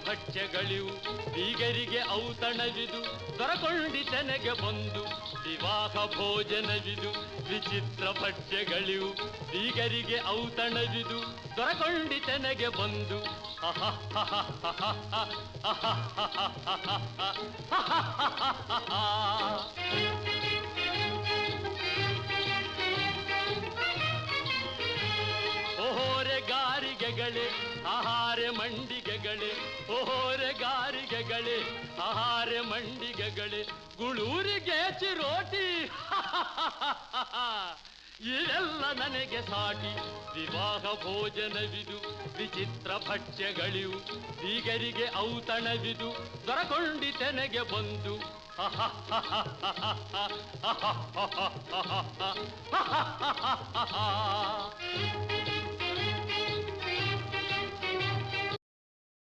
ಭಕ್ಷ್ಯಗಳಿವು ಬೀಗರಿಗೆ ಔತಣವಿದು ದೊರಕೊಂಡಿತನೆಗೆ ಬಂದು ವಿವಾಹ ಭೋಜನವಿದು ವಿಚಿತ್ರ ಭಕ್ಷ್ಯಗಳಿವು ಬೀಗರಿಗೆ ಔತಣವಿದು ದೊರಕೊಂಡಿತನೆಗೆ ಬಂದು ಓಹೋರೆ ಗಾರಿಗೆಗಳೇ ಆಹಾರ ಮಂಡಿಗೆಗಳೇ ಓಹೋರೆ ಗಾರಿಗೆಗಳೇ ಆಹಾರ ಮಂಡಿಗೆಗಳೇ ಗುಳೂರಿಗೆ ಚಿರೋಟಿ ಇದೆಲ್ಲ ನನಗೆ ಸಾಟಿ ವಿವಾಹ ಭೋಜನವಿದು ವಿಚಿತ್ರ ಭಕ್ಷ್ಯಗಳಿವು ಬೀಗರಿಗೆ ಔತಣವಿದು ದೊರಕೊಂಡಿತೆನೆಗೆ ಬಂದು